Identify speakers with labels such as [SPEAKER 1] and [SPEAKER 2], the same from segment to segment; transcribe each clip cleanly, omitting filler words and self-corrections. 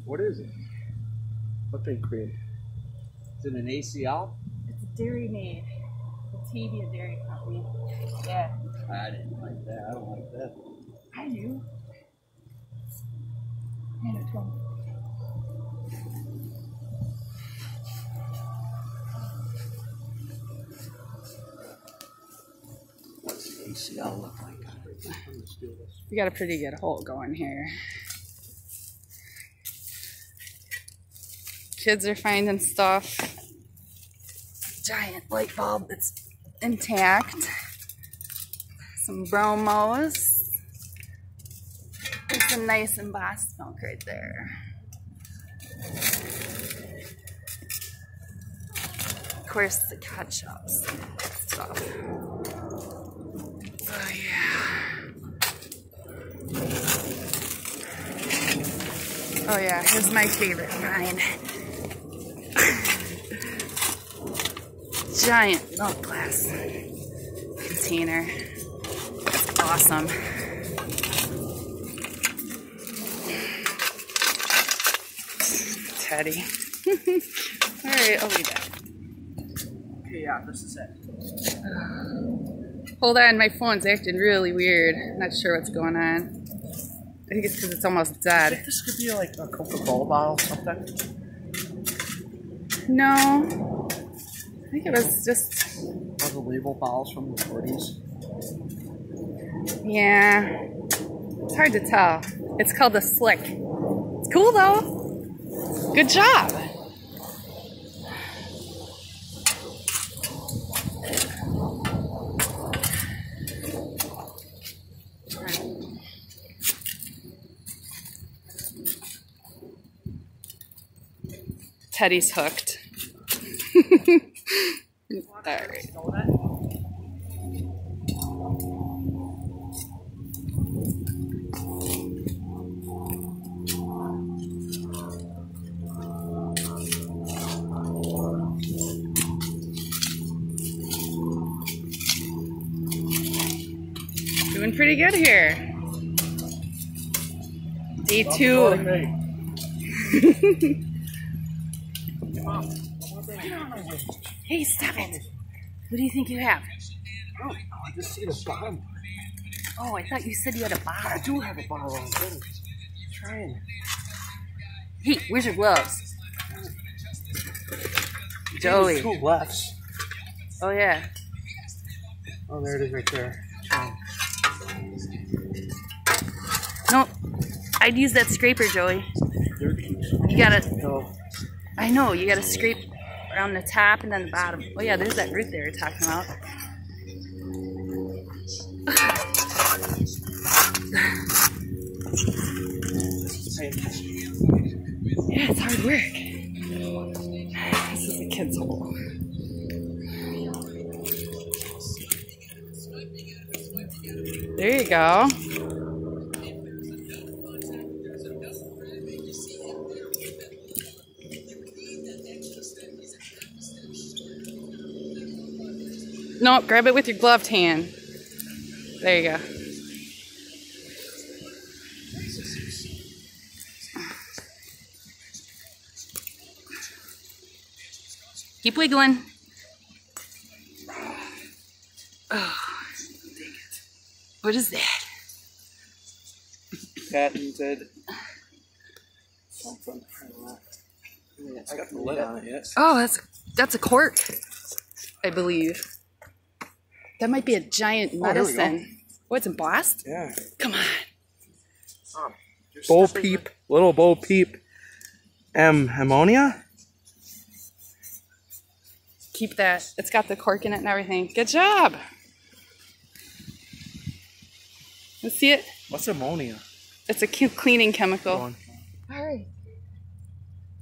[SPEAKER 1] What is it? Whipping cream. Is it an ACL?
[SPEAKER 2] It's Dairy Made. Batavia Dairy Company. Yeah.
[SPEAKER 1] I didn't like that. I don't like that.
[SPEAKER 2] I do. Hand it to him.
[SPEAKER 1] What's the ACL look like?
[SPEAKER 2] We got a pretty good hole going here. Kids are finding stuff. Giant light bulb that's intact. Some bromos. There's some nice embossed milk right there. Of course, the ketchups stuff. Oh yeah. Oh yeah, here's my favorite kind. Giant milk glass container. Awesome. Teddy. Alright, I'll leave that.
[SPEAKER 1] Okay, yeah, this is it.
[SPEAKER 2] Hold on, my phone's acting really weird. I'm not sure what's going on. I think it's because it's almost dead.
[SPEAKER 1] This could be like a Coca-Cola bottle or something.
[SPEAKER 2] No. I think it was just...
[SPEAKER 1] One of the label bottles from the 40s.
[SPEAKER 2] Yeah. It's hard to tell. It's called the Slick. It's cool though. Good job. Teddy's hooked. All right. Doing pretty good here. Day 2. Hey, stop it. What do you think you have?
[SPEAKER 1] Oh, I just see the bottom.
[SPEAKER 2] Oh, I thought you said you had a bottle.
[SPEAKER 1] I do have a bottle on there. Trying.
[SPEAKER 2] Hey, where's your gloves? Joey.
[SPEAKER 1] There's 2 left.
[SPEAKER 2] Oh, yeah.
[SPEAKER 1] Oh, there it is right there. Trying.
[SPEAKER 2] No, I'd use that scraper, Joey. You gotta...
[SPEAKER 1] No.
[SPEAKER 2] I know, you gotta scrape around the top and then the bottom. Oh yeah, there's that root there you're talking about. Yeah, it's hard work. This is a kid's hole. There you go. No, grab it with your gloved hand. There you go. Keep wiggling. Oh, dang it. What is that?
[SPEAKER 1] Patented. Something. I got the lid on it yet.
[SPEAKER 2] Oh, that's a cork, I believe. That might be a giant medicine. Oh, it's embossed?
[SPEAKER 1] Yeah.
[SPEAKER 2] Come on.
[SPEAKER 1] Bo Peep. Little Bo Peep. Ammonia?
[SPEAKER 2] Keep that. It's got the cork in it and everything. Good job. Let's see it.
[SPEAKER 1] What's ammonia?
[SPEAKER 2] It's a cleaning chemical.
[SPEAKER 1] All
[SPEAKER 2] right.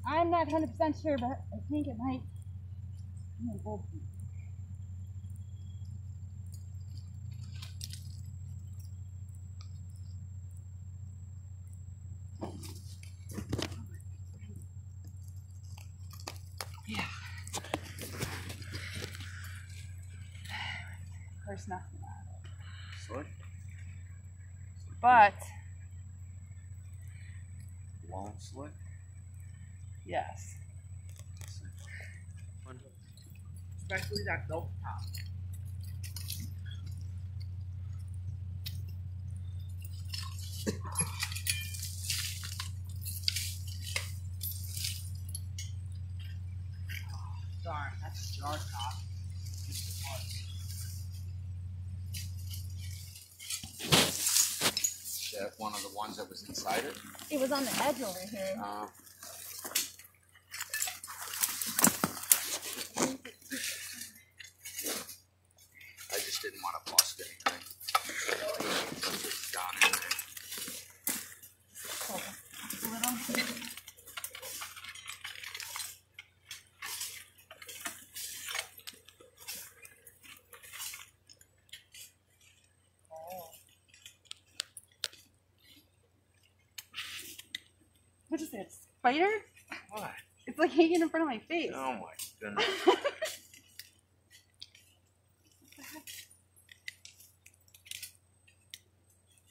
[SPEAKER 2] I'm not 100% sure, but I think it might. Yeah. Of course, nothing on it.
[SPEAKER 1] Slick?
[SPEAKER 2] But
[SPEAKER 1] Long slick? Yes. Especially that milk top. Darn, that's a jar top. Just
[SPEAKER 3] Is that one of the ones that was inside it?
[SPEAKER 2] It was on the edge over here.
[SPEAKER 3] I just didn't want to bust anything. It's down in there.
[SPEAKER 2] What is that? Spider?
[SPEAKER 3] What?
[SPEAKER 2] It's like hanging in front of my face.
[SPEAKER 3] Oh my goodness.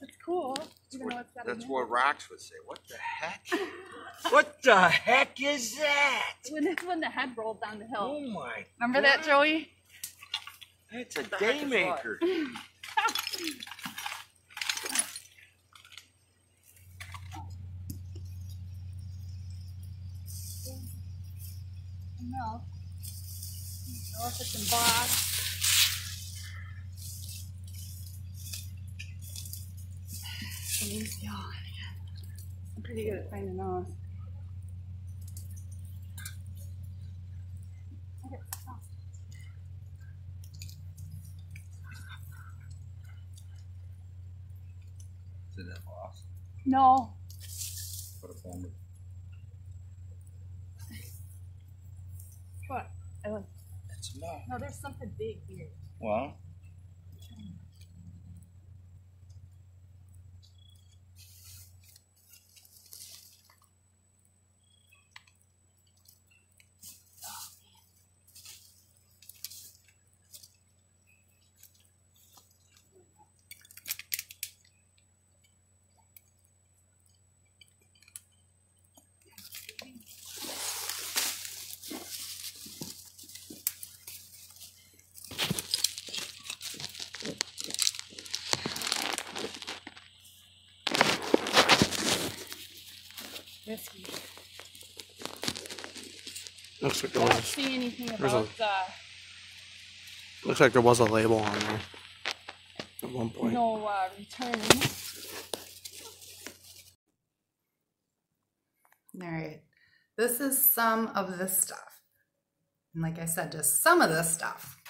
[SPEAKER 2] It's cool. Even though it's got
[SPEAKER 3] That's
[SPEAKER 2] a
[SPEAKER 3] what Rox would say. What the heck? What the heck is that?
[SPEAKER 2] when the head rolled down the hill.
[SPEAKER 3] Oh my.
[SPEAKER 2] Remember that, Joey?
[SPEAKER 3] It's a daymaker.
[SPEAKER 2] No. Know if it's embossed. I'm pretty good at finding those.
[SPEAKER 3] Is that boss?
[SPEAKER 2] No.
[SPEAKER 3] Put a phone.
[SPEAKER 2] What?
[SPEAKER 3] It's not.
[SPEAKER 2] No, there's something big here.
[SPEAKER 3] Well.
[SPEAKER 2] Whiskey.
[SPEAKER 4] Looks like there
[SPEAKER 2] I don't
[SPEAKER 4] was.
[SPEAKER 2] see anything
[SPEAKER 4] there's
[SPEAKER 2] about
[SPEAKER 4] Looks like there was a label on there at one point.
[SPEAKER 2] no return. All right, this is some of the stuff, and like I said, just some of the stuff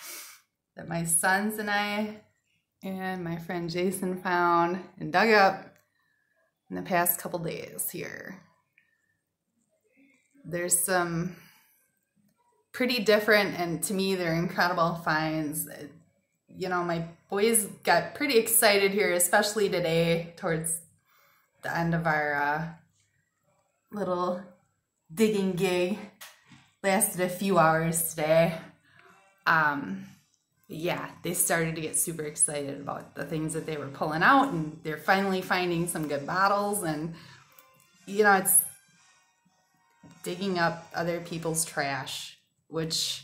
[SPEAKER 2] that my sons and I and my friend Jason found and dug up in the past couple days here. There's some pretty different, and to me, they're incredible finds. You know, my boys got pretty excited here, especially today towards the end of our little digging gig. Lasted a few hours today. Yeah, they started to get super excited about the things that they were pulling out, and they're finally finding some good bottles. And you know, it's digging up other people's trash, which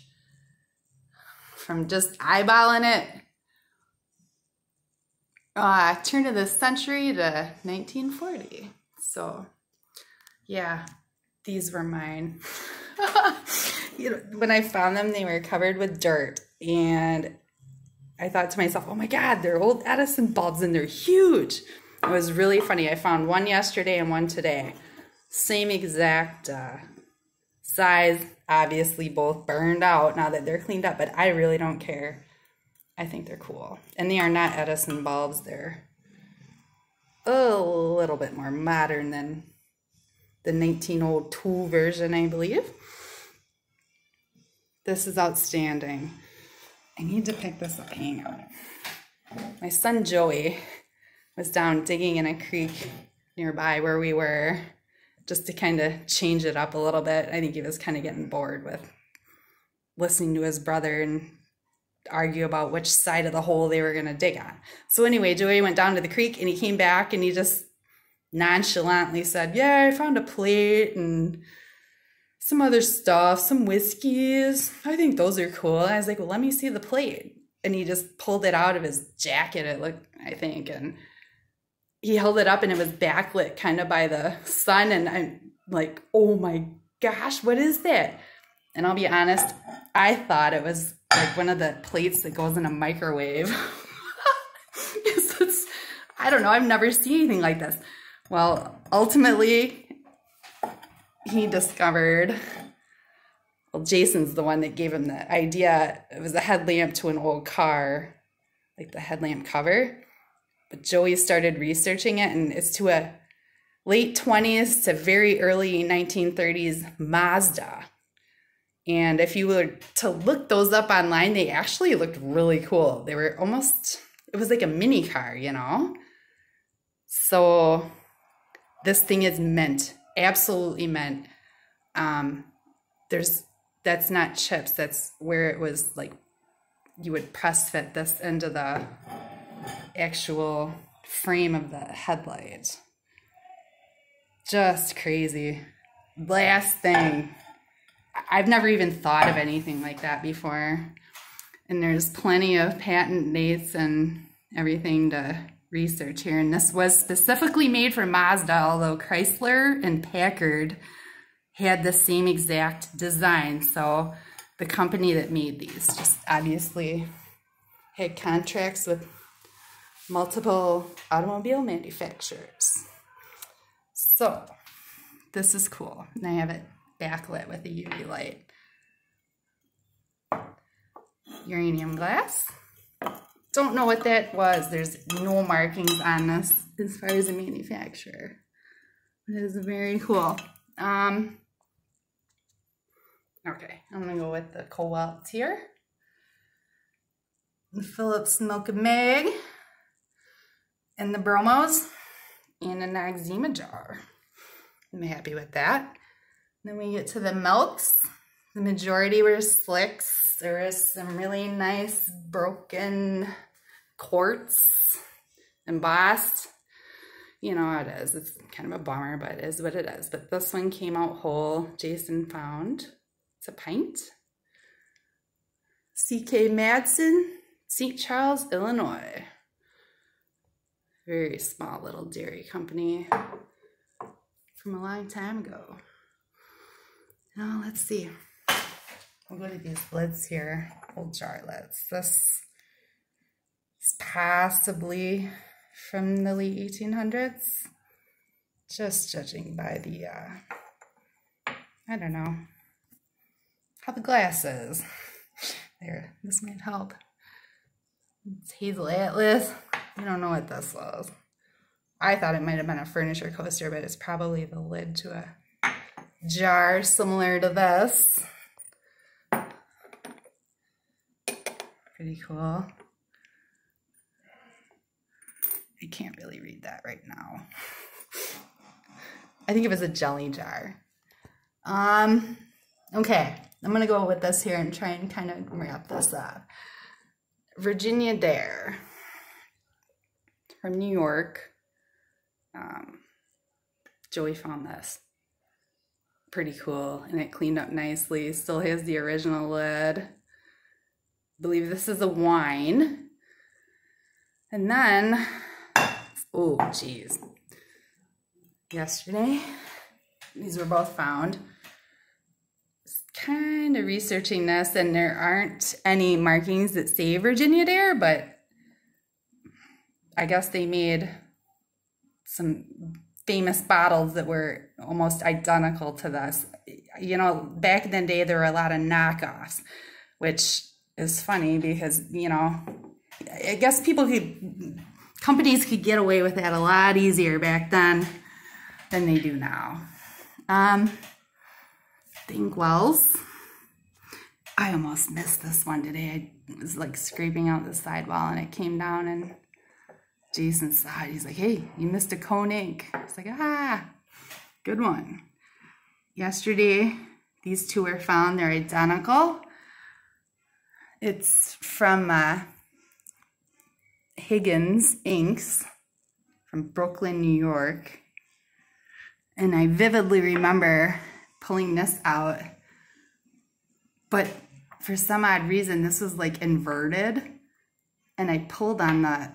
[SPEAKER 2] from just eyeballing it, turn of the century to 1940. So yeah, these were mine. You know, when I found them, they were covered with dirt, and I thought to myself, oh my God, they're old Edison bulbs and they're huge. It was really funny. I found one yesterday and one today. Same exact size, obviously both burned out now that they're cleaned up, but I really don't care. I think they're cool. And they are not Edison bulbs. They're a little bit more modern than the 1902 version, I believe. This is outstanding. I need to pick this up. Hang on. My son Joey was down digging in a creek nearby where we were, just to kind of change it up a little bit. I think he was kind of getting bored with listening to his brother and argue about which side of the hole they were going to dig on. So anyway, Joey went down to the creek and he came back and he just nonchalantly said, yeah, I found a plate and some other stuff, some whiskeys. I think those are cool. And I was like, well, let me see the plate. And he just pulled it out of his jacket, it looked, I think, and he held it up and it was backlit kind of by the sun. And I'm like, oh my gosh, what is that? And I'll be honest, I thought it was like one of the plates that goes in a microwave. I don't know, I've never seen anything like this. Well, ultimately, he discovered, well, Jason's the one that gave him the idea. It was a headlamp to an old car, like the headlamp cover. But Joey started researching it, and it's to a late 20s to very early 1930s Mazda. And if you were to look those up online, they actually looked really cool. They were almost, it was like a mini car, you know? So this thing is mint, absolutely mint. That's not chips, that's where it was like, you would press fit this into the actual frame of the headlight. Just crazy. Last thing, I've never even thought of anything like that before. And there's plenty of patent dates and everything to research here. And this was specifically made for Mazda, although Chrysler and Packard had the same exact design. So the company that made these just obviously had contracts with multiple automobile manufacturers. So this is cool. And I have it backlit with a UV light. Uranium glass. Don't know what that was. There's no markings on this as far as the manufacturer. It is very cool. Okay, I'm gonna go with the Cowalt here. The Phillips Milk and Mag. And the Bromos. And a Noxzema jar. I'm happy with that. Then we get to the milks. The majority were slicks. There is some really nice broken quartz embossed. You know how it is. It's kind of a bummer, but it is what it is. But this one came out whole. Jason found. It's a pint. C.K. Madsen, St. Charles, Illinois. Very small little dairy company from a long time ago. Now let's see. We'll go to these lids here, old jar lids. This is possibly from the late 1800s. Just judging by the, I don't know, how the glass is. There, this might help. It's Hazel Atlas. I don't know what this was. I thought it might have been a furniture coaster, but it's probably the lid to a jar similar to this. Pretty cool. I can't really read that right now. I think it was a jelly jar. Okay, I'm gonna go with this here and try and kind of wrap this up. Virginia Dare from New York. Joey found this. Pretty cool, and it cleaned up nicely. Still has the original lid. I believe this is a wine. And then, oh geez, yesterday, these were both found. Kind of researching this, and there aren't any markings that say Virginia Dare, but I guess they made some famous bottles that were almost identical to this. You know, back in the day, there were a lot of knockoffs, which is funny because, you know, I guess companies could get away with that a lot easier back then than they do now. Thinkwells. I almost missed this one today. I was like scraping out the sidewall and it came down, and Jason saw it. He's like, hey, you missed a Cone Ink. I was like, ah, good one. Yesterday, these two were found. They're identical. It's from Higgins Inks from Brooklyn, New York. And I vividly remember pulling this out. But for some odd reason, this was like inverted. And I pulled on the,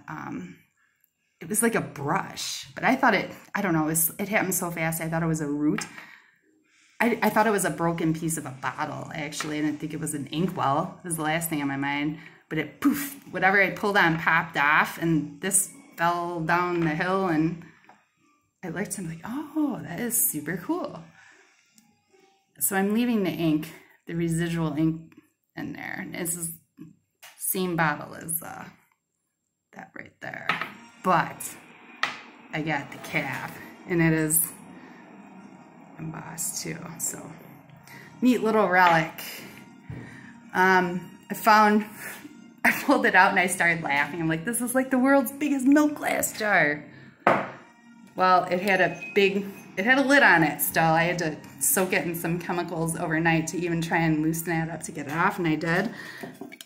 [SPEAKER 2] it was like a brush. But I thought I don't know, it happened so fast, I thought it was a root. I thought it was a broken piece of a bottle, actually. I didn't think it was an inkwell. It was the last thing on my mind. But it, poof, whatever I pulled on popped off. And this fell down the hill. And I looked and I'm like, oh, that is super cool. So I'm leaving the ink, the residual ink in there. And it's the same bottle as that right there. But I got the cap. And it is embossed too, so neat little relic. I pulled it out and I started laughing. I'm like, this is like the world's biggest milk glass jar. Well, it had a lid on it still. I had to soak it in some chemicals overnight to even try and loosen that up to get it off, and I did.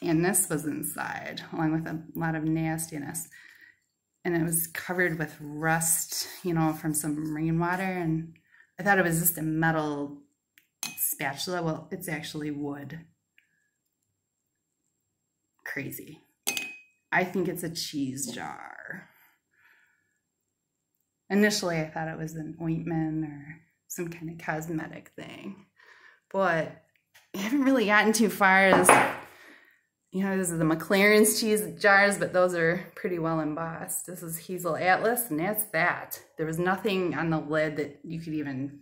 [SPEAKER 2] And this was inside, along with a lot of nastiness. And it was covered with rust, you know, from some rainwater, and I thought it was just a metal spatula. Well, it's actually wood. Crazy. I think it's a cheese jar. Initially, I thought it was an ointment or some kind of cosmetic thing. But I haven't really gotten too far as, you know, this is the McLaren's cheese jars, but those are pretty well embossed. This is Hazel Atlas, and that's that. There was nothing on the lid that you could even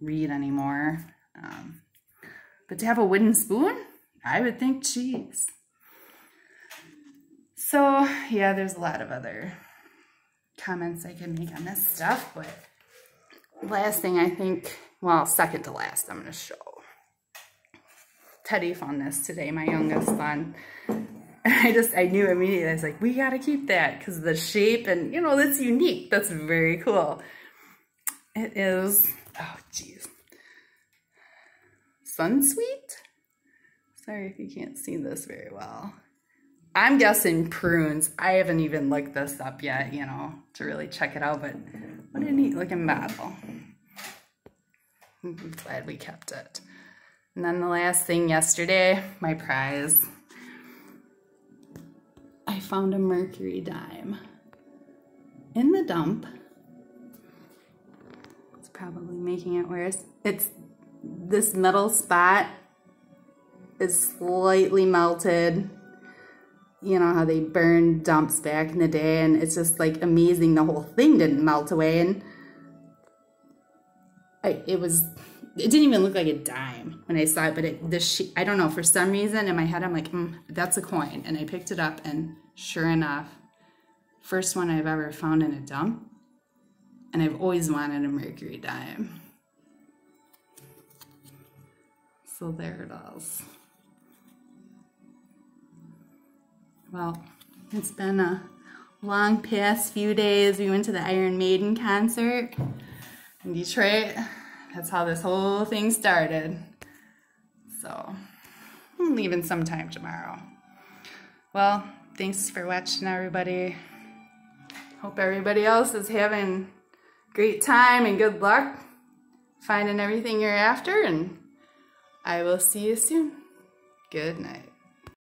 [SPEAKER 2] read anymore. But to have a wooden spoon, I would think cheese. So, yeah, there's a lot of other comments I can make on this stuff, but last thing I think, well, second to last, I'm going to show. Teddy found this today, my youngest son. I knew immediately, I was like, we got to keep that because the shape and, you know, that's unique. That's very cool. It is, oh, geez. Sunsweet? Sorry if you can't see this very well. I'm guessing prunes. I haven't even looked this up yet, you know, to really check it out, but what a neat looking bottle. I'm glad we kept it. And then the last thing yesterday, my prize. I found a mercury dime in the dump. It's probably making it worse. It's this metal spot is slightly melted. You know how they burned dumps back in the day, and it's just like amazing the whole thing didn't melt away. And it didn't even look like a dime when I saw it, but I don't know, for some reason in my head I'm like, that's a coin. And I picked it up, and sure enough, first one I've ever found in a dump. And I've always wanted a mercury dime. So there it is. Well, it's been a long past few days. We went to the Iron Maiden concert in Detroit. That's how this whole thing started. So, I'm leaving sometime tomorrow. Well, thanks for watching, everybody. Hope everybody else is having a great time and good luck finding everything you're after, and I will see you soon. Good night.